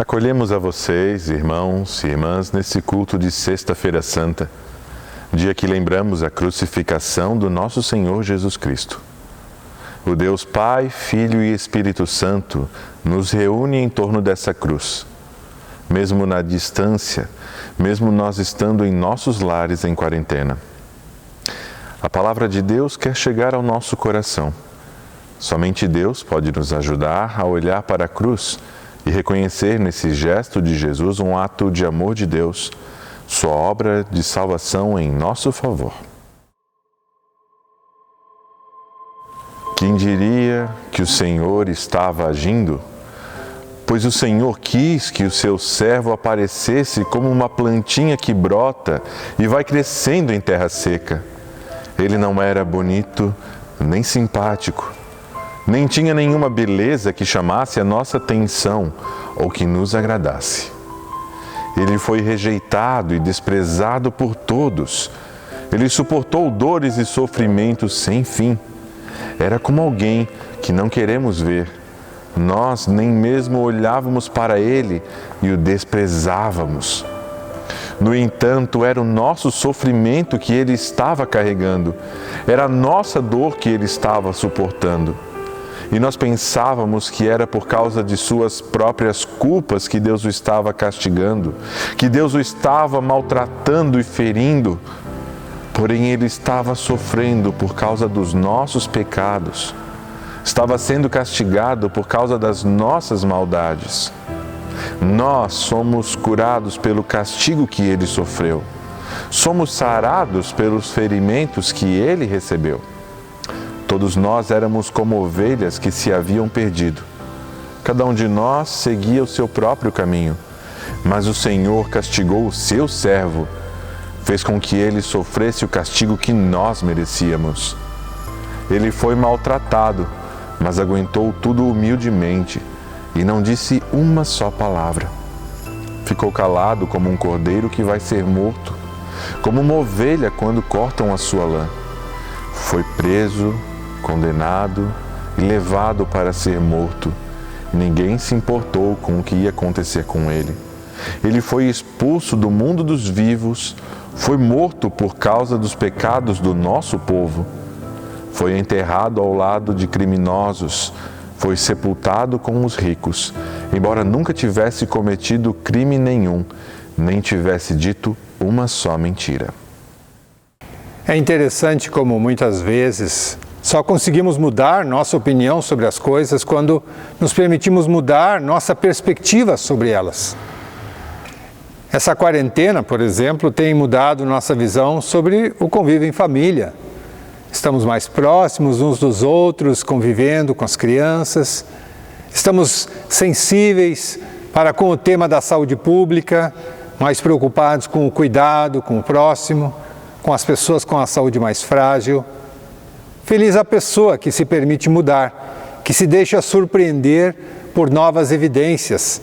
Acolhemos a vocês, irmãos e irmãs, nesse culto de Sexta-feira Santa, dia que lembramos a crucificação do nosso Senhor Jesus Cristo. O Deus Pai, Filho e Espírito Santo nos reúne em torno dessa cruz. Mesmo na distância, mesmo nós estando em nossos lares em quarentena. A palavra de Deus quer chegar ao nosso coração. Somente Deus pode nos ajudar a olhar para a cruz e reconhecer nesse gesto de Jesus um ato de amor de Deus, sua obra de salvação em nosso favor. Quem diria que o Senhor estava agindo? Pois o Senhor quis que o seu servo aparecesse como uma plantinha que brota e vai crescendo em terra seca. Ele não era bonito, nem simpático, nem tinha nenhuma beleza que chamasse a nossa atenção ou que nos agradasse. Ele foi rejeitado e desprezado por todos. Ele suportou dores e sofrimentos sem fim. Era como alguém que não queremos ver. Nós nem mesmo olhávamos para ele e o desprezávamos. No entanto, era o nosso sofrimento que ele estava carregando. Era a nossa dor que ele estava suportando. E nós pensávamos que era por causa de suas próprias culpas que Deus o estava castigando, que Deus o estava maltratando e ferindo. Porém, ele estava sofrendo por causa dos nossos pecados. Estava sendo castigado por causa das nossas maldades. Nós somos curados pelo castigo que ele sofreu. Somos sarados pelos ferimentos que ele recebeu. Todos nós éramos como ovelhas que se haviam perdido. Cada um de nós seguia o seu próprio caminho, mas o Senhor castigou o seu servo, fez com que ele sofresse o castigo que nós merecíamos. Ele foi maltratado, mas aguentou tudo humildemente e não disse uma só palavra. Ficou calado como um cordeiro que vai ser morto, como uma ovelha quando cortam a sua lã. Foi preso, condenado e levado para ser morto. Ninguém se importou com o que ia acontecer com ele. Ele foi expulso do mundo dos vivos, foi morto por causa dos pecados do nosso povo. Foi enterrado ao lado de criminosos, foi sepultado com os ricos, embora nunca tivesse cometido crime nenhum, nem tivesse dito uma só mentira. É interessante como muitas vezes só conseguimos mudar nossa opinião sobre as coisas quando nos permitimos mudar nossa perspectiva sobre elas. Essa quarentena, por exemplo, tem mudado nossa visão sobre o convívio em família. Estamos mais próximos uns dos outros, convivendo com as crianças. Estamos sensíveis para com o tema da saúde pública, mais preocupados com o cuidado com o próximo, com as pessoas com a saúde mais frágil. Feliz a pessoa que se permite mudar, que se deixa surpreender por novas evidências,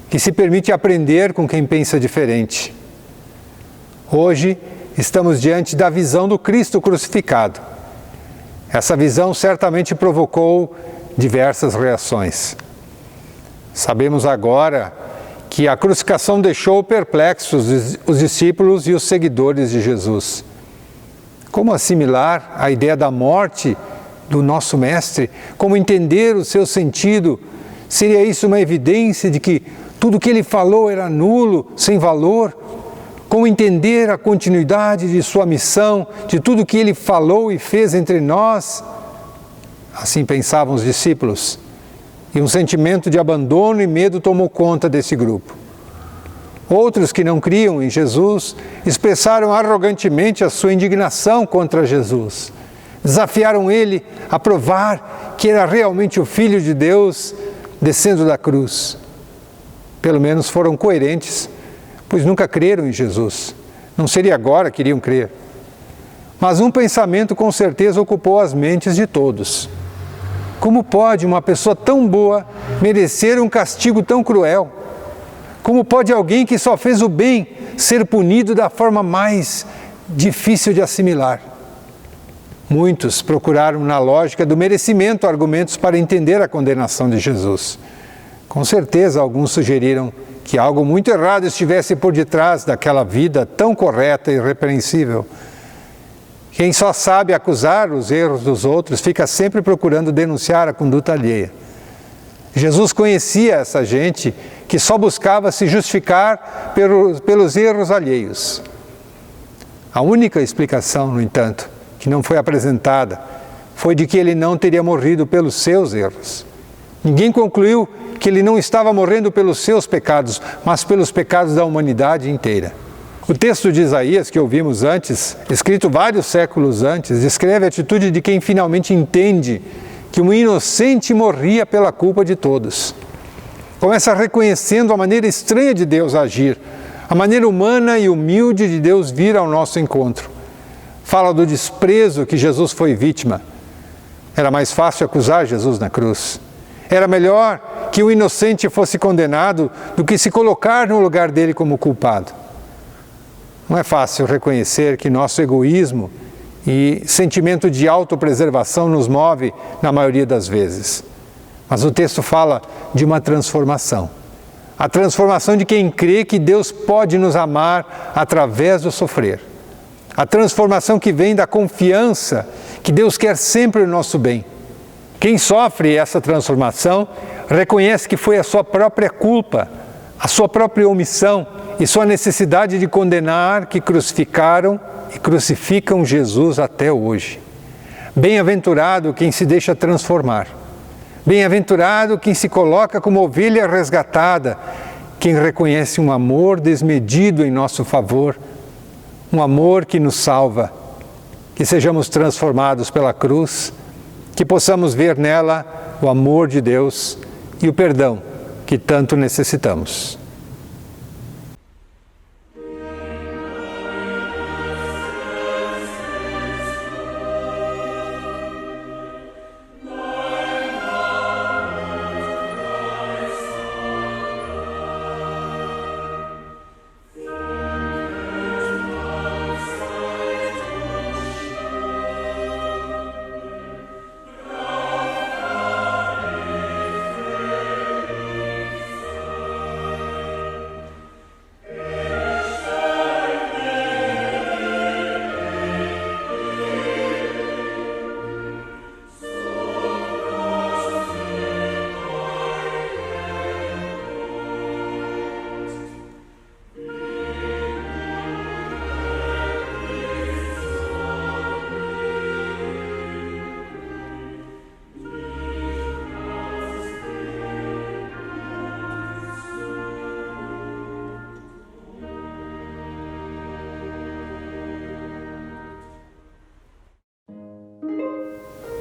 que se permite aprender com quem pensa diferente. Hoje, estamos diante da visão do Cristo crucificado. Essa visão certamente provocou diversas reações. Sabemos agora que a crucificação deixou perplexos os discípulos e os seguidores de Jesus. Como assimilar a ideia da morte do nosso Mestre? Como entender o seu sentido? Seria isso uma evidência de que tudo o que ele falou era nulo, sem valor? Como entender a continuidade de sua missão, de tudo o que ele falou e fez entre nós? Assim pensavam os discípulos. E um sentimento de abandono e medo tomou conta desse grupo. Outros que não criam em Jesus expressaram arrogantemente a sua indignação contra Jesus. Desafiaram ele a provar que era realmente o Filho de Deus descendo da cruz. Pelo menos foram coerentes, pois nunca creram em Jesus. Não seria agora que iriam crer. Mas um pensamento com certeza ocupou as mentes de todos. Como pode uma pessoa tão boa merecer um castigo tão cruel? Como pode alguém que só fez o bem ser punido da forma mais difícil de assimilar? Muitos procuraram na lógica do merecimento argumentos para entender a condenação de Jesus. Com certeza, alguns sugeriram que algo muito errado estivesse por detrás daquela vida tão correta e irrepreensível. Quem só sabe acusar os erros dos outros fica sempre procurando denunciar a conduta alheia. Jesus conhecia essa gente que só buscava se justificar pelos erros alheios. A única explicação, no entanto, que não foi apresentada, foi de que ele não teria morrido pelos seus erros. Ninguém concluiu que ele não estava morrendo pelos seus pecados, mas pelos pecados da humanidade inteira. O texto de Isaías, que ouvimos antes, escrito vários séculos antes, descreve a atitude de quem finalmente entende que um inocente morria pela culpa de todos. Começa reconhecendo a maneira estranha de Deus agir, a maneira humana e humilde de Deus vir ao nosso encontro. Fala do desprezo que Jesus foi vítima. Era mais fácil acusar Jesus na cruz. Era melhor que o inocente fosse condenado do que se colocar no lugar dele como culpado. Não é fácil reconhecer que nosso egoísmo e sentimento de autopreservação nos move na maioria das vezes. Mas o texto fala de uma transformação. A transformação de quem crê que Deus pode nos amar através do sofrer. A transformação que vem da confiança que Deus quer sempre o nosso bem. Quem sofre essa transformação reconhece que foi a sua própria culpa, a sua própria omissão e sua necessidade de condenar que crucificaram e crucificam Jesus até hoje. Bem-aventurado quem se deixa transformar. Bem-aventurado quem se coloca como ovelha resgatada, quem reconhece um amor desmedido em nosso favor, um amor que nos salva. Que sejamos transformados pela cruz, que possamos ver nela o amor de Deus e o perdão que tanto necessitamos.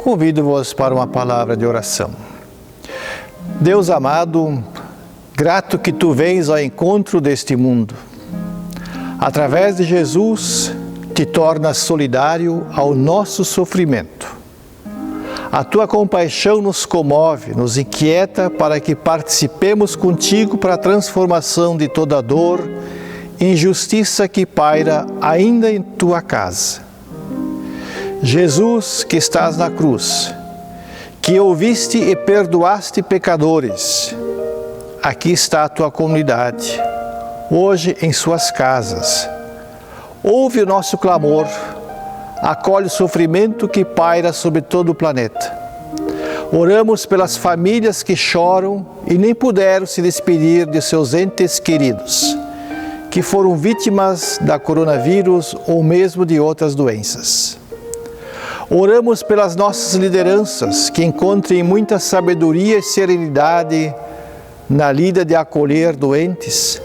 Convido-vos para uma palavra de oração. Deus amado, grato que Tu vens ao encontro deste mundo. Através de Jesus, Te tornas solidário ao nosso sofrimento. A Tua compaixão nos comove, nos inquieta para que participemos contigo para a transformação de toda dor e injustiça que paira ainda em Tua casa. Jesus, que estás na cruz, que ouviste e perdoaste pecadores, aqui está a Tua comunidade, hoje em suas casas. Ouve o nosso clamor, acolhe o sofrimento que paira sobre todo o planeta. Oramos pelas famílias que choram e nem puderam se despedir de seus entes queridos, que foram vítimas da coronavírus ou mesmo de outras doenças. Oramos pelas nossas lideranças, que encontrem muita sabedoria e serenidade na lida de acolher doentes,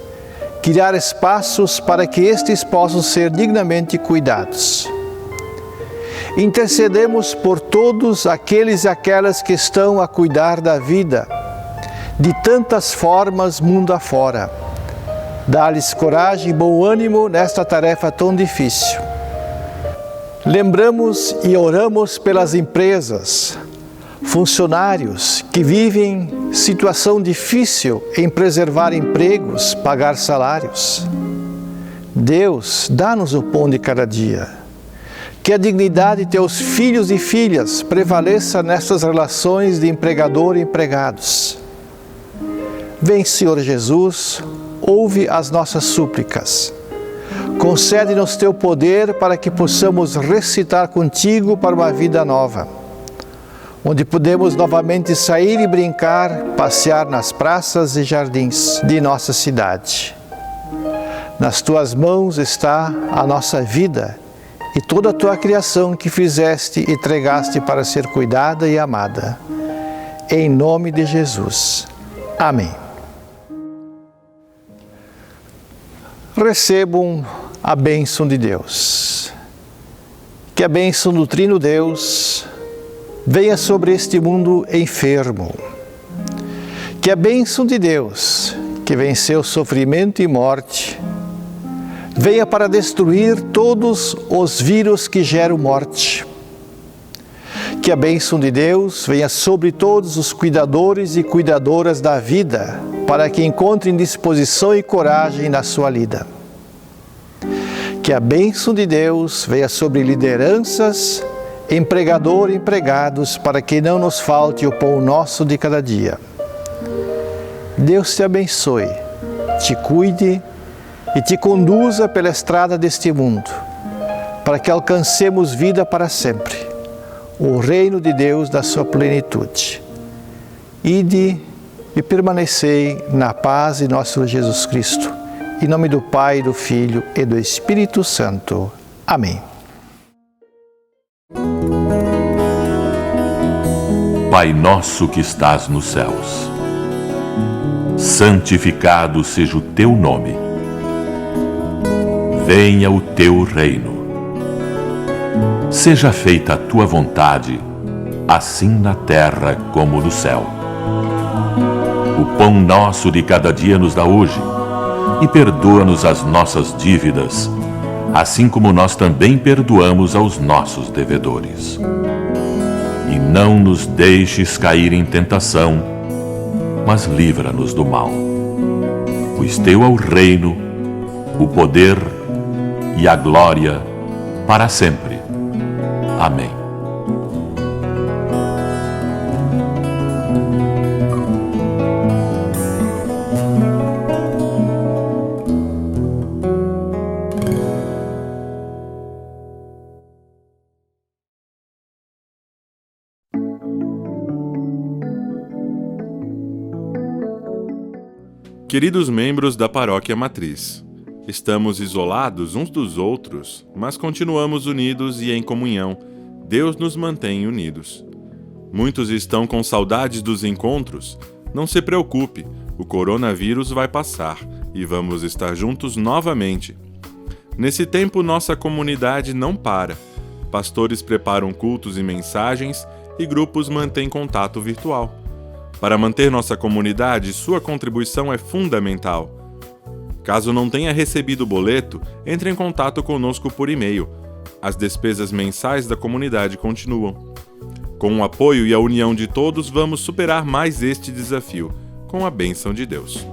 criar espaços para que estes possam ser dignamente cuidados. Intercedemos por todos aqueles e aquelas que estão a cuidar da vida, de tantas formas mundo afora. Dá-lhes coragem e bom ânimo nesta tarefa tão difícil. Lembramos e oramos pelas empresas, funcionários que vivem situação difícil em preservar empregos, pagar salários. Deus, dá-nos o pão de cada dia. Que a dignidade de teus filhos e filhas prevaleça nestas relações de empregador e empregados. Vem, Senhor Jesus, ouve as nossas súplicas. Concede-nos teu poder para que possamos recitar contigo para uma vida nova, onde podemos novamente sair e brincar, passear nas praças e jardins de nossa cidade. Nas tuas mãos está a nossa vida e toda a tua criação que fizeste e entregaste para ser cuidada e amada. Em nome de Jesus. Amém. Recebam a bênção de Deus. Que a bênção do Trino Deus venha sobre este mundo enfermo. Que a bênção de Deus, que venceu sofrimento e morte, venha para destruir todos os vírus que geram morte. Que a bênção de Deus venha sobre todos os cuidadores e cuidadoras da vida, para que encontrem disposição e coragem na sua lida. Que a bênção de Deus venha sobre lideranças, empregador e empregados, para que não nos falte o pão nosso de cada dia. Deus te abençoe, te cuide e te conduza pela estrada deste mundo, para que alcancemos vida para sempre, o reino de Deus da sua plenitude. Ide e permanecei na paz de nosso Jesus Cristo. Em nome do Pai, do Filho e do Espírito Santo. Amém. Pai nosso que estás nos céus, santificado seja o teu nome. Venha o teu reino. Seja feita a tua vontade, assim na terra como no céu. O pão nosso de cada dia nos dá hoje, e perdoa-nos as nossas dívidas, assim como nós também perdoamos aos nossos devedores. E não nos deixes cair em tentação, mas livra-nos do mal. Pois teu é o reino, o poder e a glória para sempre. Amém. Queridos membros da Paróquia Matriz, estamos isolados uns dos outros, mas continuamos unidos e em comunhão. Deus nos mantém unidos. Muitos estão com saudades dos encontros. Não se preocupe, o coronavírus vai passar e vamos estar juntos novamente. Nesse tempo, nossa comunidade não para. Pastores preparam cultos e mensagens e grupos mantêm contato virtual. Para manter nossa comunidade, sua contribuição é fundamental. Caso não tenha recebido o boleto, entre em contato conosco por e-mail. As despesas mensais da comunidade continuam. Com o apoio e a união de todos, vamos superar mais este desafio, com a bênção de Deus.